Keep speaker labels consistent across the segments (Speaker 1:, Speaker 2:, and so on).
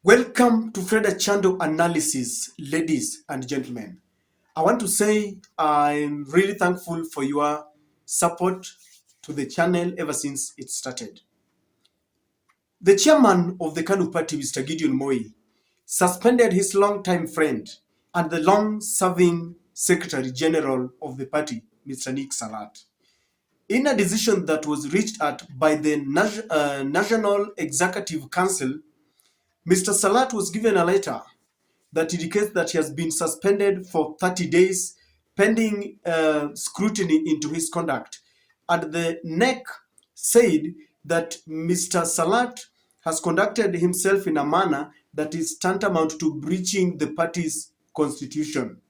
Speaker 1: Welcome to Freda Chando Analysis, ladies and gentlemen. I want to say I'm really thankful for your support to the channel ever since it started. The chairman of the Kanu party, Mr. Gideon Moi, suspended his longtime friend and the long-serving Secretary General of the party, Mr. Salat, in a decision that was reached at by the National Executive Council. Mr. Salat was given a letter that indicates that he has been suspended for 30 days pending scrutiny into his conduct. And the NEC said that Mr. Salat has conducted himself in a manner that is tantamount to breaching the party's constitution.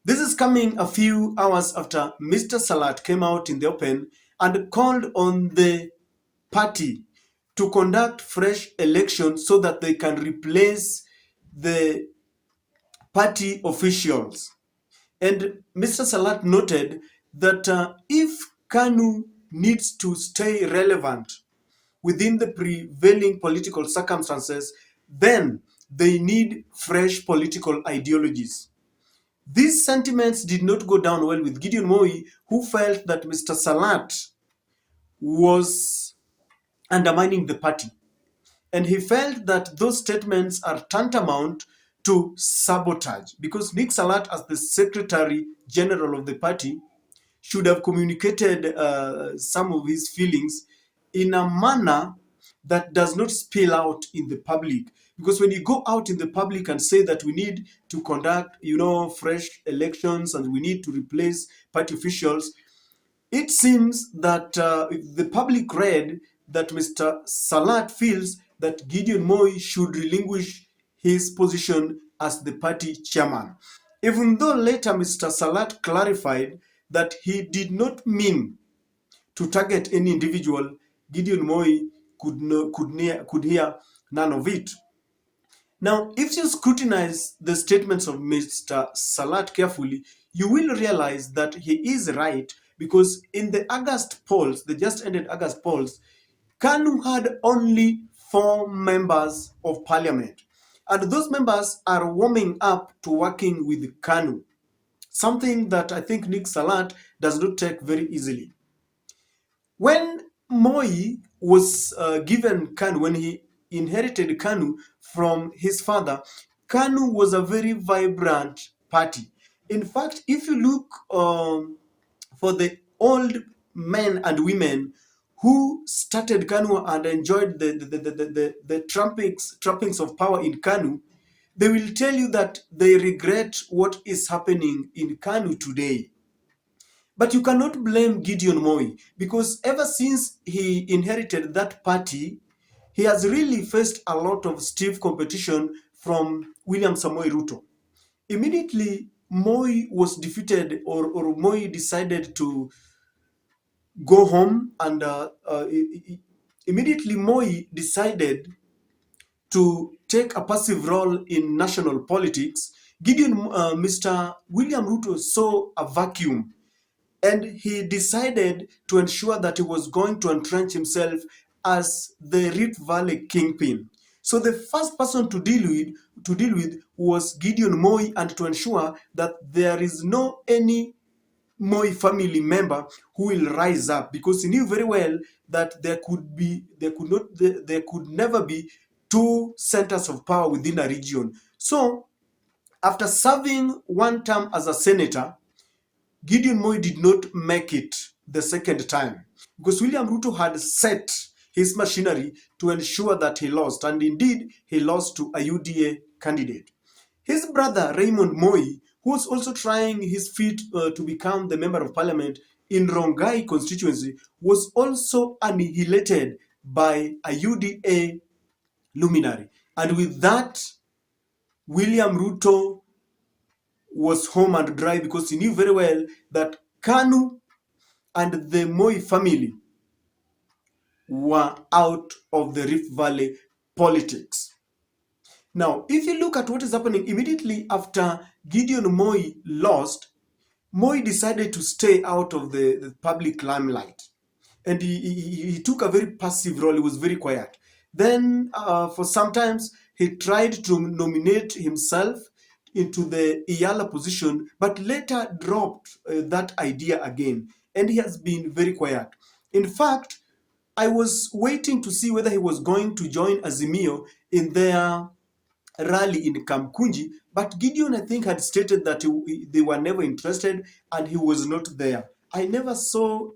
Speaker 1: This is coming a few hours after Mr. Salat came out in the open and called on the party to conduct fresh elections so that they can replace the party officials. And Mr. Salat noted that if Kanu needs to stay relevant within the prevailing political circumstances, then they need fresh political ideologies. These sentiments did not go down well with Gideon Moi, who felt that Mr. Salat was undermining the party. And he felt that those statements are tantamount to sabotage, because Nick Salat, as the Secretary General of the party, should have communicated some of his feelings in a manner that does not spill out in the public. Because when you go out in the public and say that we need to conduct, fresh elections and we need to replace party officials, it seems that the public read that Mr. Salat feels that Gideon Moi should relinquish his position as the party chairman. Even though later Mr. Salat clarified that he did not mean to target any individual, Gideon Moi could hear none of it. Now, if you scrutinize the statements of Mr. Salat carefully, you will realize that he is right, because in the August polls, the just ended August polls, Kanu had only 4 members of parliament. And those members are warming up to working with Kanu, something that I think Nick Salat does not take very easily. When Moi was given Kanu, when he inherited Kanu from his father, Kanu was a very vibrant party. In fact, if you look for the old men and women who started Kanu and enjoyed the trappings of power in Kanu, they will tell you that they regret what is happening in Kanu today. But you cannot blame Gideon Moi, because ever since he inherited that party, he has really faced a lot of stiff competition from William Samoei Ruto. Immediately, Moi was defeated, or Moi decided to go home, and immediately Moi decided to take a passive role in national politics. Mr. William Ruto saw a vacuum, and he decided to ensure that he was going to entrench himself as the Rift Valley kingpin. So the first person to deal with was Gideon Moi, and to ensure that there is no any Moi family member who will rise up, because he knew very well that there could never be 2 centers of power within a region. So after serving 1 term as a senator, Gideon Moi did not make it the second time, because William Ruto had set his machinery to ensure that he lost, and indeed he lost to a UDA candidate. His brother Raymond Moi, who was also trying his feet to become the member of parliament in Rongai constituency, was also annihilated by a UDA luminary. And with that, William Ruto was home and dry, because he knew very well that Kanu and the Moi family were out of the Rift Valley politics. Now, if you look at what is happening immediately after Gideon Moi lost, Moi decided to stay out of the public limelight. And he took a very passive role. He was very quiet. Then, for sometimes, he tried to nominate himself into the Iyala position, but later dropped that idea again. And he has been very quiet. In fact, I was waiting to see whether he was going to join Azimio in their rally in Kamkunji, but Gideon, I think, had stated that they were never interested and he was not there. I never saw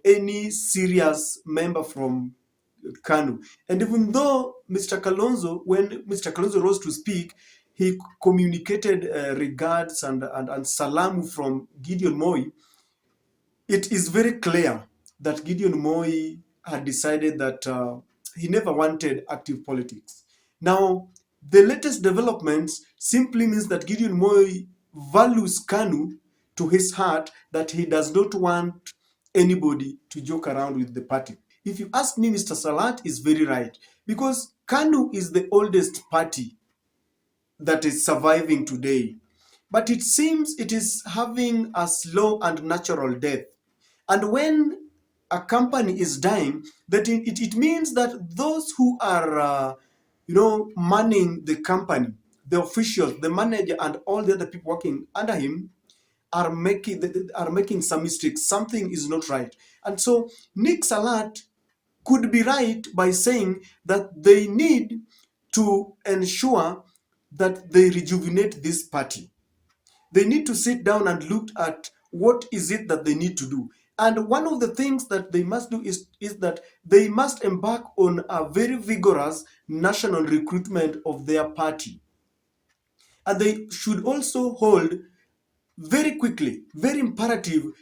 Speaker 1: any serious member from Kanu. And even though Mr. Kalonzo, when Mr. Kalonzo rose to speak, he communicated regards and salamu from Gideon Moi. It is very clear that Gideon Moi had decided that he never wanted active politics. Now, the latest developments simply means that Gideon Moi values Kanu to his heart, that he does not want anybody to joke around with the party. If you ask me, Mr. Salat is very right, because Kanu is the oldest party that is surviving today. But it seems it is having a slow and natural death. And when a company is dying, it means that those who are, manning the company, the officials, the manager, and all the other people working under him are making some mistakes. Something is not right. And so Nick Salat could be right by saying that they need to ensure that they rejuvenate this party. They need to sit down and look at what is it that they need to do. And one of the things that they must do is that they must embark on a very vigorous national recruitment of their party. And they should also hold very quickly, very imperative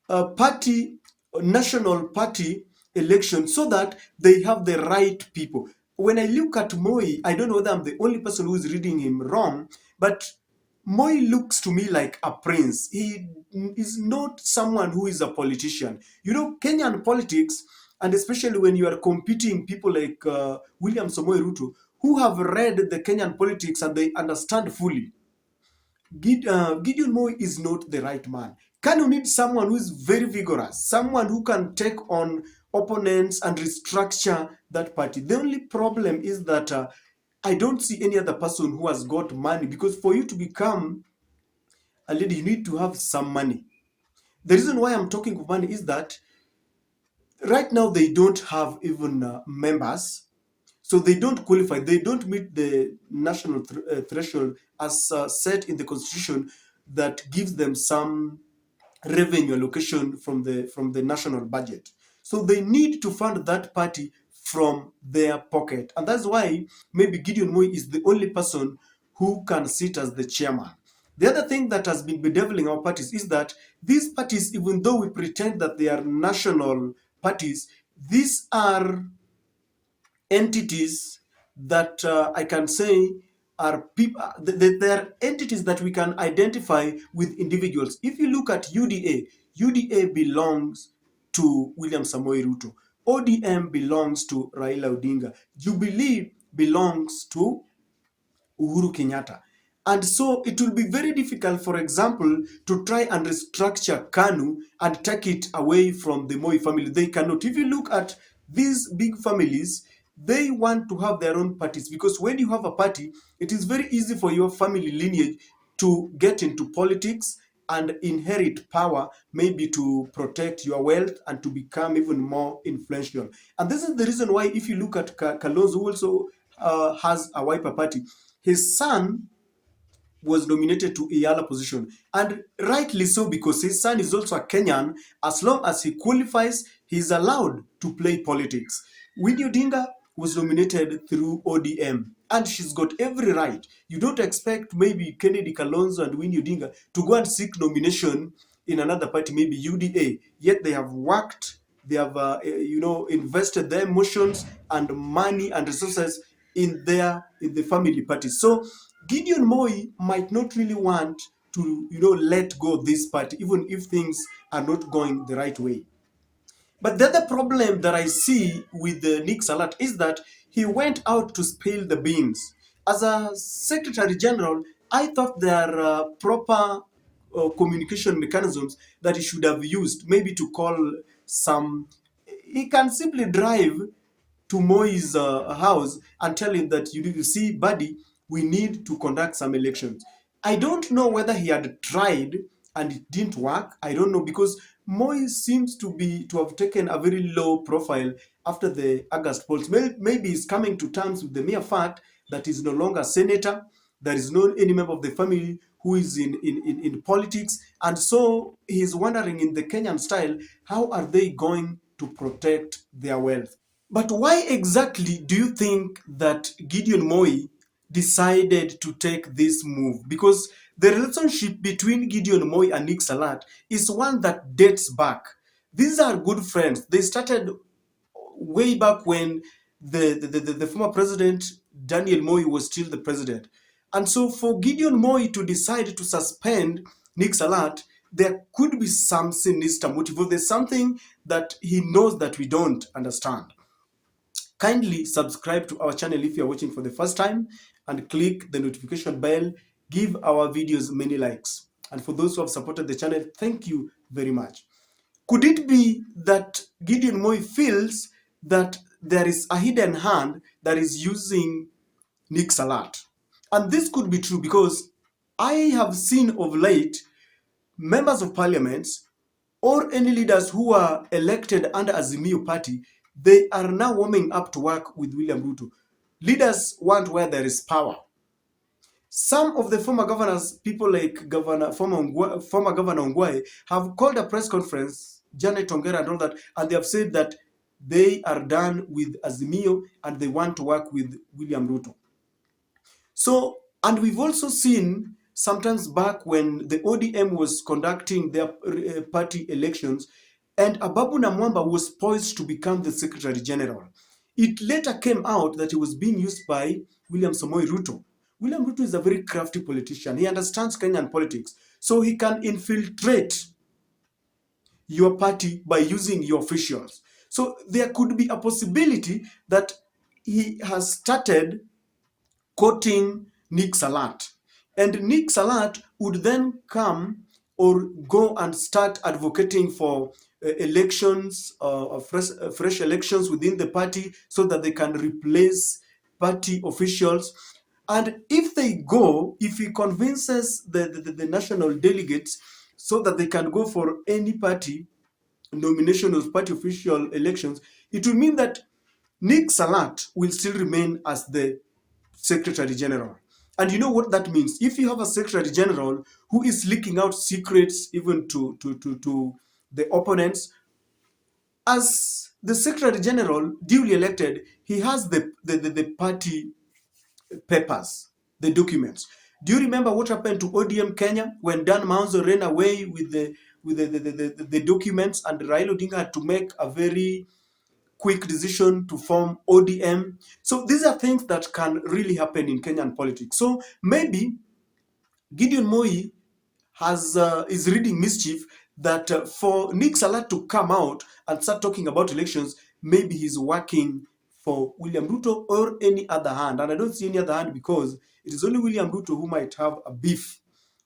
Speaker 1: party, national party election, so that they have the right people. When I look at Moi, I don't know whether I'm the only person who is reading him wrong, but Moi looks to me like a prince. He is not someone who is a politician. Kenyan politics, and especially when you are competing people like William Samoei Ruto, who have read the Kenyan politics and they understand fully, Gideon Moi is not the right man. Kanu needs someone who is very vigorous, someone who can take on opponents and restructure that party. The only problem is that I don't see any other person who has got money, because for you to become a leader, you need to have some money. The reason why I'm talking of money is that right now they don't have even members. So they don't qualify. They don't meet the national threshold as set in the constitution that gives them some revenue allocation from the national budget. So they need to fund that party from their pocket, and that's why maybe Gideon Moi is the only person who can sit as the chairman. The other thing that has been bedeviling our parties is that these parties, even though we pretend that they are national parties, these are entities that I can say are people. They are entities that we can identify with individuals. If you look at UDA belongs to William Samoei Ruto. ODM belongs to Raila Odinga. Jubilee belongs to Uhuru Kenyatta. And so it will be very difficult, for example, to try and restructure Kanu and take it away from the Moi family. They cannot. If you look at these big families, they want to have their own parties, because when you have a party, it is very easy for your family lineage to get into politics and inherit power, maybe to protect your wealth and to become even more influential. And this is the reason why, if you look at Kalonzo, who also has a Wiper party, his son was nominated to Iyala position, and rightly so, because his son is also a Kenyan. As long as he qualifies, he is allowed to play politics. Winnie Odinga was nominated through ODM, and she's got every right. You don't expect maybe Kennedy Kalonzo and Winnie Odinga to go and seek nomination in another party, maybe UDA, yet they have worked, they have invested their emotions and money and resources in the family party. So Gideon Moi might not really want to let go of this party, even if things are not going the right way. But the other problem that I see with Nick Salat is that he went out to spill the beans. As a Secretary General, I thought there are proper communication mechanisms that he should have used, maybe to call some. He can simply drive to Moi's house and tell him that you see, buddy, we need to conduct some elections. I don't know whether he had tried and it didn't work. I don't know, because Moi seems to have taken a very low profile after the August polls. Maybe he's coming to terms with the mere fact that he's no longer a senator. There is no any member of the family who is in politics, and so he's wondering in the Kenyan style, how are they going to protect their wealth? But why exactly do you think that Gideon Moi decided to take this move? Because the relationship between Gideon Moi and Nick Salat is one that dates back. These are good friends. They started way back when the former president, Daniel Moi, was still the president. And so for Gideon Moi to decide to suspend Nick Salat, there could be some sinister motive. There's something that he knows that we don't understand. Kindly subscribe to our channel if you're watching for the first time, and click the notification bell. Give our videos many likes. And for those who have supported the channel, thank you very much. Could it be that Gideon Moi feels that there is a hidden hand that is using Nick Salat? And this could be true, because I have seen of late members of parliament or any leaders who are elected under Azimio party, they are now warming up to work with William Ruto. Leaders want where there is power. Some of the former governors, people like former Governor Ongwae, have called a press conference, Janet Ongera and all that, and they have said that they are done with Azimio and they want to work with William Ruto. So, and we've also seen sometimes back when the ODM was conducting their party elections, and Ababu Namwamba was poised to become the Secretary General. It later came out that he was being used by William Samoei Ruto. William Ruto is a very crafty politician. He understands Kenyan politics, so he can infiltrate your party by using your officials. So there could be a possibility that he has started quoting Nick Salat. And Nick Salat would then come or go and start advocating for elections, fresh elections within the party, so that they can replace party officials. And if they go, if he convinces the national delegates so that they can go for any party nomination of party official elections, it will mean that Nick Salat will still remain as the Secretary General. And you know what that means? If you have a Secretary General who is leaking out secrets even to the opponents, as the Secretary General duly elected, he has the party papers, the documents. Do you remember what happened to ODM Kenya when Dan Maunzo ran away with the documents, and Raila Odinga had to make a very quick decision to form ODM? So these are things that can really happen in Kenyan politics. So maybe Gideon Moi is reading mischief, that for Nick Salat to come out and start talking about elections, maybe he's working for William Ruto or any other hand. And I don't see any other hand, because it is only William Ruto who might have a beef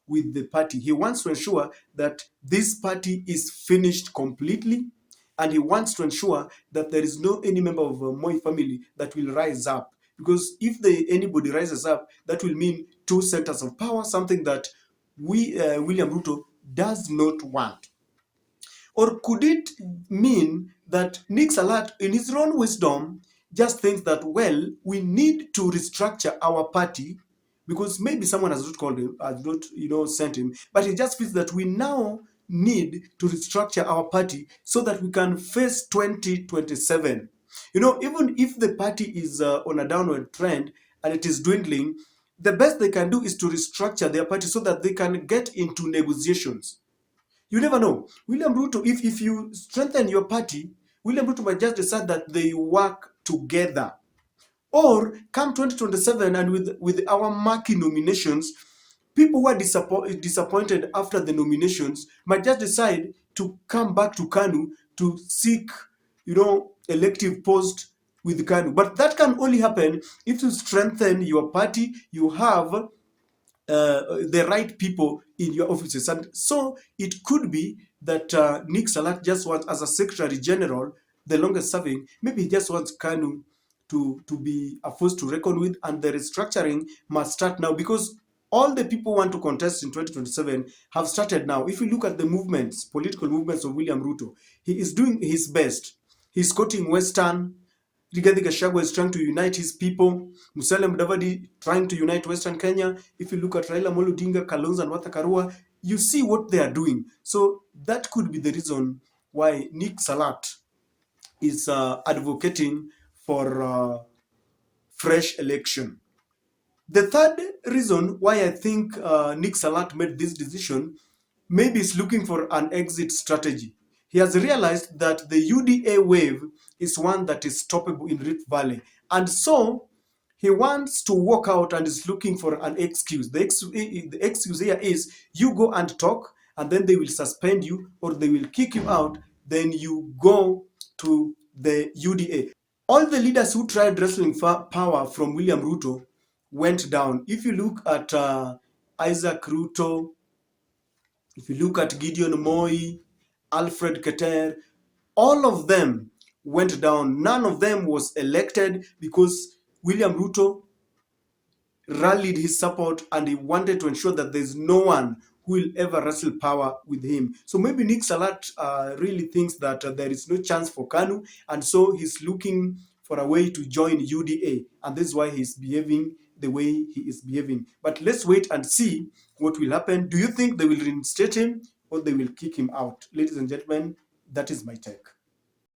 Speaker 1: with the party. He wants to ensure that this party is finished completely, and he wants to ensure that there is no any member of Moi family that will rise up. Because if anybody rises up, that will mean two centers of power, something that William Ruto does not want. Or could it mean that Nick Salat, in his own wisdom, just thinks that, well, we need to restructure our party, because maybe someone has not called him, has not, sent him, but he just feels that we now need to restructure our party so that we can face 2027. Even if the party is on a downward trend and it is dwindling, the best they can do is to restructure their party so that they can get into negotiations. You never know. William Ruto, if you strengthen your party, William Ruto might just decide that they work together. Or come 2027, and with our marquee nominations, people who are disappointed after the nominations might just decide to come back to Kanu to seek, elective post with Kanu. But that can only happen if you strengthen your party, you have the right people in your offices. And so it could be that Nick Salat just wants, as a Secretary General, the longest serving. Maybe he just wants Kanu to be a force to reckon with, and the restructuring must start now, because all the people who want to contest in 2027 have started now. If you look at the movements, political movements of William Ruto, he is doing his best. He's quoting Western. Rigathi Gachagua is trying to unite his people. Musalia Mudavadi trying to unite Western Kenya. If you look at Raila Amolo Odinga, Kalonzo, and Martha Karua, you see what they are doing. So that could be the reason why Nick Salat is advocating for fresh election. The third reason why I think Nick Salat made this decision, maybe is looking for an exit strategy. He has realized that the UDA wave is one that is stoppable in Rift Valley. And so he wants to walk out and is looking for an excuse. The excuse here is you go and talk, and then they will suspend you or they will kick you out. Then you go to the UDA. All the leaders who tried wrestling power from William Ruto went down. If you look at Isaac Ruto, if you look at Gideon Moi, Alfred Keter, all of them went down. None of them was elected because William Ruto rallied his support and he wanted to ensure that there's no one who will ever wrestle power with him. So maybe Nick Salat really thinks that there is no chance for Kanu, and so he's looking for a way to join UDA, and this is why he's behaving the way he is behaving. But let's wait and see what will happen. Do you think they will reinstate him or they will kick him out? Ladies and gentlemen, that is my take.